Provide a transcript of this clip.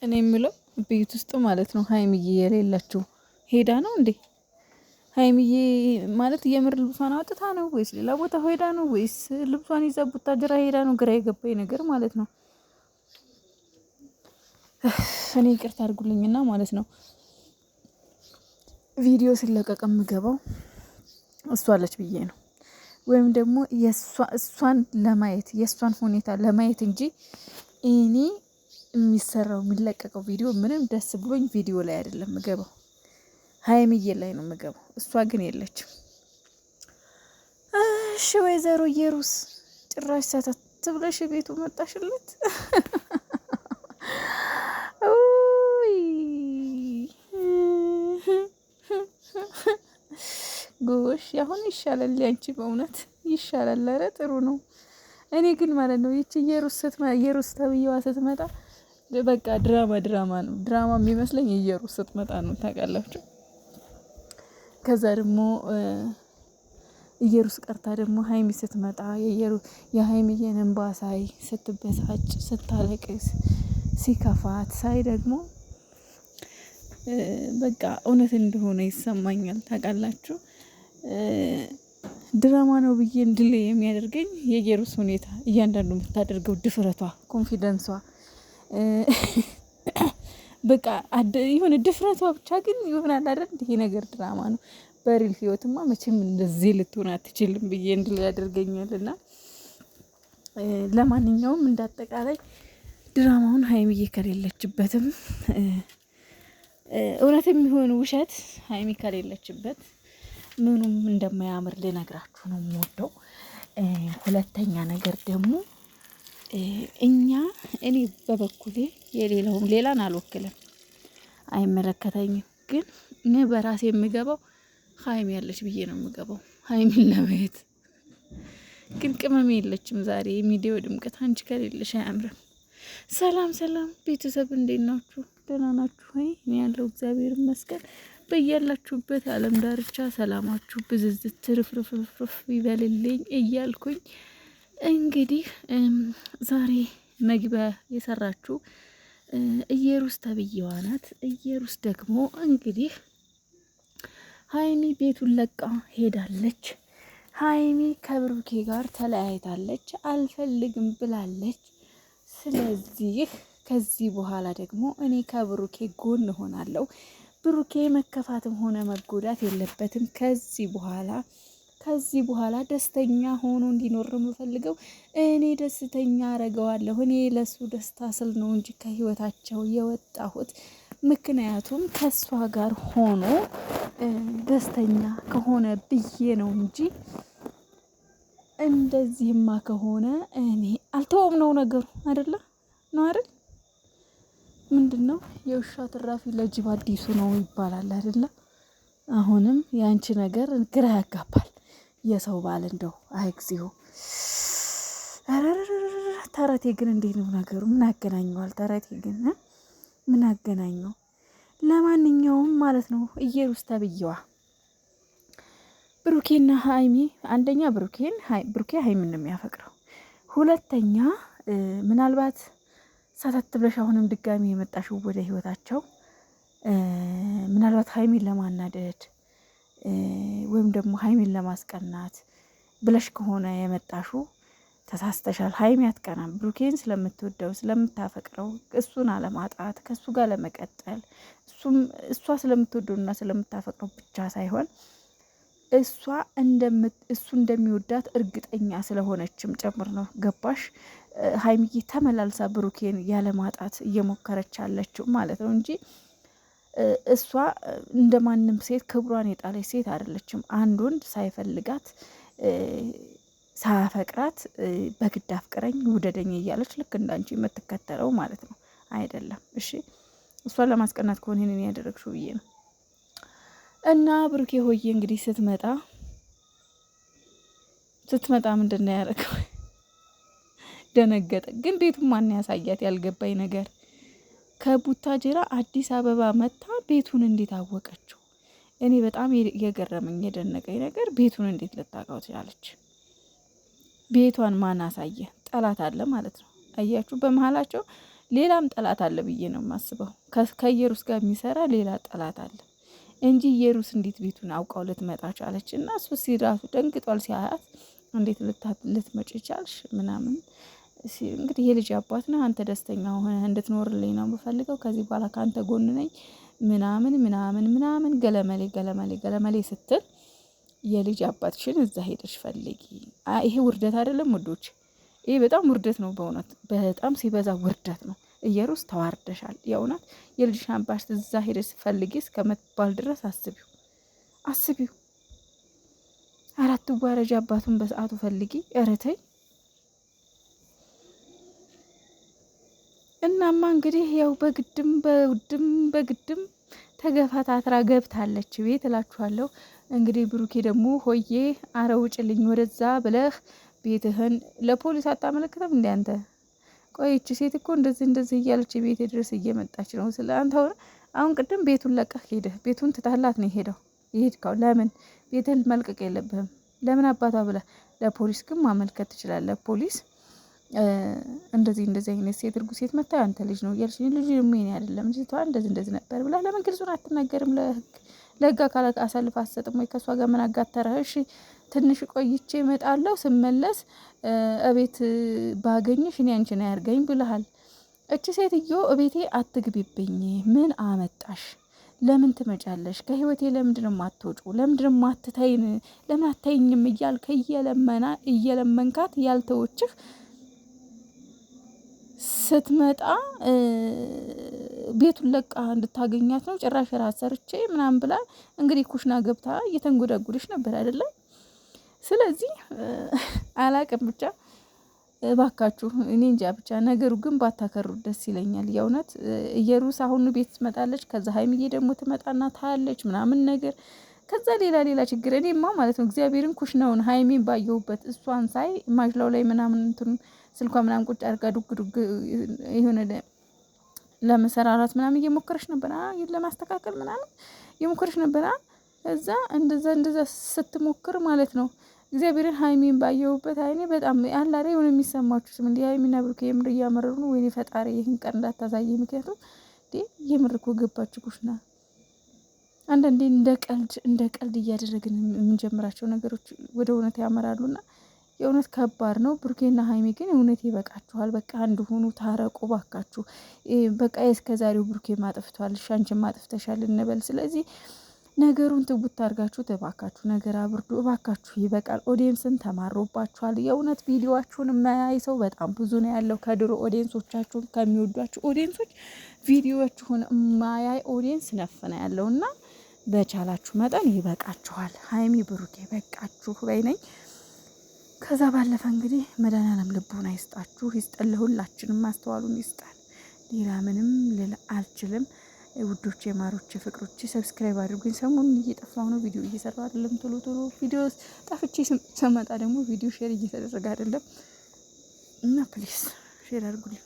እኔ የምለው ቤት ውስጥ ማለት ነው ሀይሚዬ የሌላችሁ ሄዳ ነው እንዴ? ሀይሚዬ ማለት የምር ልብሷን አውጥታ ነው ወይስ ሌላ ቦታ ሄዳ ነው ወይስ ልብሷን ይዛ ቡታጅራ ሄዳ ነው? ግራ የገባኝ ነገር ማለት ነው። እኔ ይቅርታ አድርጉልኝና ማለት ነው ቪዲዮ ሲለቀቅ የምገባው እሷ አለች ብዬ ነው፣ ወይም ደግሞ እሷን ለማየት የእሷን ሁኔታ ለማየት እንጂ እኔ የሚሰራው የሚለቀቀው ቪዲዮ ምንም ደስ ብሎኝ ቪዲዮ ላይ አይደለም የምገባው፣ ሀይሚዬ ላይ ነው የምገባው። እሷ ግን የለችም። እሺ ወይዘሮ ኢየሩስ ጭራሽ ሰተት ብለሽ ቤቱ መጣሽለት። ጎሽ አሁን ይሻላል፣ ያንቺ በእውነት ይሻላል። ኧረ ጥሩ ነው። እኔ ግን ማለት ነው ይቺ ኢየሩስ ተብዬዋ ስትመጣ በቃ ድራማ ነው። ድራማ የሚመስለኝ ኢየሩስ ስትመጣ ነው ታውቃላችሁ። ከዛ ደግሞ ኢየሩስ ቀርታ ደግሞ ሀይሚ ስትመጣ የሀይሚዬን እንባ ሳይ ስትበሳጭ፣ ስታለቅስ፣ ሲከፋት ሳይ ደግሞ በቃ እውነት እንደሆነ ይሰማኛል ታውቃላችሁ። ድራማ ነው ብዬ እንድል የሚያደርገኝ የኢየሩስ ሁኔታ፣ እያንዳንዱ የምታደርገው ድፍረቷ፣ ኮንፊደንሷ በቃ የሆነ ድፍረቷ ብቻ ግን ይሆናል አይደል? ይሄ ነገር ድራማ ነው። በሪል ህይወትማ መቼም እንደዚህ ልትሆን አትችልም ብዬ እንድል ያደርገኛልና ለማንኛውም እንዳጠቃላይ ድራማውን ሀይሚዬ ከሌለችበትም እውነት የሚሆን ውሸት ሀይሚ ከሌለችበት ምኑም እንደማያምር ልነግራችሁ ነው የምወደው። ሁለተኛ ነገር ደግሞ እኔ በበኩሌ ሌላን አልወክልም፣ አይመለከተኝም። ግን እኔ በራሴ የምገባው ሀይሚ ያለች ብዬ ነው የምገባው፣ ሀይሚን ለማየት። ግን ቅመም የለችም ዛሬ የሚዲያው ድምቀት፣ አንቺ ከሌለሽ አያምርም። ሰላም ቤተሰብ እንዴት ናችሁ? ደህና ናችሁ ወይ? እኔ ያለው እግዚአብሔር ይመስገን። በያላችሁበት ዓለም ዳርቻ ሰላማችሁ ብዝዝት ትርፍርፍርፍ ይበልልኝ እያልኩኝ እንግዲህ ዛሬ መግቢያ የሰራችሁ ኢየሩስ ተብዬዋ ናት። ኢየሩስ ደግሞ እንግዲህ ሀይሚ ቤቱን ለቃ ሄዳለች። ሀይሚ ከብሩኬ ጋር ተለያይታለች፣ አልፈልግም ብላለች። ስለዚህ ከዚህ በኋላ ደግሞ እኔ ከብሩኬ ጎን ሆናለሁ። ብሩኬ መከፋትም ሆነ መጎዳት የለበትም። ከዚህ በኋላ ደስተኛ ሆኖ እንዲኖር የምፈልገው እኔ ደስተኛ አረገዋለሁ። እኔ ለሱ ደስታ ስል ነው እንጂ ከህይወታቸው የወጣሁት። ምክንያቱም ከሷ ጋር ሆኖ ደስተኛ ከሆነ ብዬ ነው እንጂ እንደዚህማ ከሆነ እኔ አልተወም ነው ነገሩ። አይደለ ነው አይደል? ምንድነው የውሻ ትራፊ ለጅብ አዲሱ ነው ይባላል አይደለ? አሁንም ያንቺ ነገር ግራ ያጋባል። የሰው ባል እንደው አይግዚኦ። ተረቴ ግን እንዴት ነው ነገሩ? ምን ያገናኘዋል? ተረቴ ግን ምን ያገናኘው? ለማንኛውም ማለት ነው ኢየሩስ ተብዬዋ ብሩኬና ሀይሚ፣ አንደኛ ብሩኬ ሀይሚን ነው የሚያፈቅረው። ሁለተኛ ምናልባት ሳታት ብለሽ አሁንም ድጋሚ የመጣሽው ወደ ህይወታቸው ምናልባት ሀይሚን ለማናደድ ወይም ደግሞ ሀይሚን ለማስቀናት ብለሽ ከሆነ የመጣሹ ተሳስተሻል። ሀይሚ አትቀናም። ብሩኬን ስለምትወደው ስለምታፈቅረው፣ እሱን አለማጣት ከእሱ ጋር ለመቀጠል እሷ ስለምትወደውና ስለምታፈቅረው ብቻ ሳይሆን እሱ እንደሚወዳት እርግጠኛ ስለሆነችም ጭምር ነው። ገባሽ? ሀይሚዬ ተመላልሳ ብሩኬን ያለማጣት እየሞከረች ያለችው ማለት ነው እንጂ እሷ እንደማንም ሴት ክብሯን የጣለች ሴት አይደለችም። አንድ ወንድ ሳይፈልጋት ሳያፈቅራት በግድ አፍቅረኝ ውደደኝ እያለች ልክ እንዳንቺ የምትከተለው ማለት ነው አይደለም። እሺ እሷን ለማስቀናት ከሆነ ይሄንን ያደረግሽው ብዬ ነው። እና ብሩኬ ሆዬ እንግዲህ ስትመጣ ምንድን ነው ያደረገው? ደነገጠ። ግን ቤቱን ማን ያሳያት? ያልገባኝ ነገር ከቡታጅራ አዲስ አበባ መታ ቤቱን እንዴት አወቀችው? እኔ በጣም የገረመኝ የደነቀኝ ነገር ቤቱን እንዴት ልታውቀው ትችላለች? ቤቷን ማን አሳየ? ጠላት አለ ማለት ነው። አያችሁ፣ በመሀላቸው ሌላም ጠላት አለ ብዬ ነው የማስበው። ከኢየሩስ ጋር የሚሰራ ሌላ ጠላት አለ እንጂ ኢየሩስ እንዴት ቤቱን አውቃው ልትመጣ ቻለች? እና እሱ ሲራሱ ደንግጧል ሲያያት፣ እንዴት ልትመጪ ቻልሽ ምናምን። እንግዲህ የልጅ አባት ነው፣ አንተ ደስተኛ ሆነ እንድትኖርልኝ ነው የምፈልገው፣ ከዚህ በኋላ ከአንተ ጎን ነኝ ምናምን ምናምን ምናምን ገለመሌ ገለመሌ ገለመሌ ስትል የልጅ አባትሽን እዛ ሄደሽ ፈልጊ። ይሄ ውርደት አይደለም ውዶች? ይሄ በጣም ውርደት ነው በእውነት በጣም ሲበዛ ውርደት ነው። ኢየሩስ ተዋርደሻል። የእውነት የልጅሽን አባት እዛ ሄደሽ ፈልጊ እስከመባል ድረስ አስቢው። አራት ዋረጃ አባቱን በሰዓቱ ፈልጊ። ኧረ ተይ። እናማ እንግዲህ ያው በግድም በግድም ተገፋታትራ ገብታለች ቤት እላችኋለሁ። እንግዲህ ብሩኬ ደግሞ ሆዬ አረ ውጭልኝ ወደዛ ብለህ ቤትህን ለፖሊስ አታመለክተም እንዴ አንተ? ቆይች ሴት እኮ እንደዚህ እያለች ቤት ድረስ እየመጣች ነው። ስለ አንተ አሁን ቅድም ቤቱን ለቀህ ሄደህ ቤቱን ትታላት ነው የሄድከው። ለምን ቤትህን መልቀቅ የለብህም? ለምን አባቷ ብለህ ለፖሊስ ግን ማመልከት ትችላለህ። ፖሊስ እንደዚህ አይነት ሴት እርጉዝ ሴት መታ አንተ ልጅ ነው እያልሽ ልጅ ምን አይደለም ልጅቷ እንደዚህ ነበር ብላ ለምን ግልጹን አትናገርም? ለህግ አካላት አሳልፍ አትሰጥም ወይ? ከሷ ጋር ምን አጋተረህ? እሺ ትንሽ ቆይቼ እመጣለሁ ስመለስ እቤት ባገኝሽ እኔ አንቺን አያርገኝ ብለሃል። እቺ ሴትዮ እቤቴ አትግቢብኝ፣ ምን አመጣሽ? ለምን ትመጫለሽ? ከህይወቴ ለምንድን ማትወጪው? ለምንድን ማትተይን? ለምን አትተይኝም? እያልከ እየለመንካት ያልተወችህ ስትመጣ ቤቱን ለቃ እንድታገኛት ነው። ጭራሽ ራስ ሰርቼ ምናምን ብላ እንግዲህ ኩሽና ገብታ እየተንጎዳጉደሽ ነበር አይደለም? ስለዚህ አላቅም ብቻ እባካችሁ እኔ እንጃ ብቻ ነገሩ ግን ባታከሩት ደስ ይለኛል። የእውነት ኢየሩስ አሁን ቤት ትመጣለች፣ ከዛ ሀይሚዬ ደግሞ ትመጣና ታያለች ምናምን ነገር፣ ከዛ ሌላ ችግር። እኔማ ማለት ነው እግዚአብሔርን ኩሽናውን ሀይሚን ባየሁበት እሷን ሳይ ማሽላው ላይ ምናምን እንትን ስልኳ ምናምን ቁጭ አድርጋ ዱግ የሆነ ለመሰራራት ምናምን እየሞከረች ነበር፣ ለማስተካከል ምናምን እየሞከረች ነበር። እዛ እንደዛ ስትሞክር ማለት ነው እግዚአብሔርን ሀይሚን ባየሁበት አይኔ በጣም አላሬ የሆነ የሚሰማችሁ ስም እንዲህ ሀይሚና ብሩኬ የምር እያመረሩ ነው። ወይኔ ፈጣሪ ይህን ቀን እንዳታሳየ። ምክንያቱም የምር እኮ ገባችሁ ኩሽና። አንዳንዴ እንደ ቀልድ እያደረግን የምንጀምራቸው ነገሮች ወደ እውነት ያመራሉና የእውነት ከባድ ነው። ብሩኬና ሀይሚ ግን እውነት ይበቃችኋል። በቃ አንድ ሆኑ፣ ታረቁ ባካችሁ። በቃ እስከዛሬው ብሩኬ ማጥፍቷል፣ ሻንችን ማጥፍተሻል እንበል። ስለዚህ ነገሩን ትውት አድርጋችሁ እባካችሁ ነገር አብርዱ እባካችሁ፣ ይበቃል። ኦዲየንስን ተማሮባችኋል። የእውነት ቪዲዮዋችሁን የማያይ ሰው በጣም ብዙ ነው ያለው። ከድሮ ኦዲየንሶቻችሁን ከሚወዷችሁ ኦዲየንሶች ቪዲዮዋችሁን የማያይ ኦዲየንስ ነፍነ ያለው እና በቻላችሁ መጠን ይበቃችኋል። ሀይሚ ብሩኬ በቃችሁ በይነኝ። ከዛ ባለፈ እንግዲህ መድኃኒዓለም ልቦና ይስጣችሁ፣ ይስጠን፣ ለሁላችንም ማስተዋሉን ይስጠን። ሌላ ምንም ልል አልችልም። ውዶቼ፣ ማሮቼ፣ ፍቅሮቼ ሰብስክራይብ አድርጉኝ። ሰሞኑን እየጠፋሁ ነው፣ ቪዲዮ እየሰራሁ አይደለም። ቶሎ ቪዲዮ ጠፍቼ ስመጣ ደግሞ ቪዲዮ ሼር እየተደረገ አይደለም እና ፕሊስ ሼር አድርጉልኝ።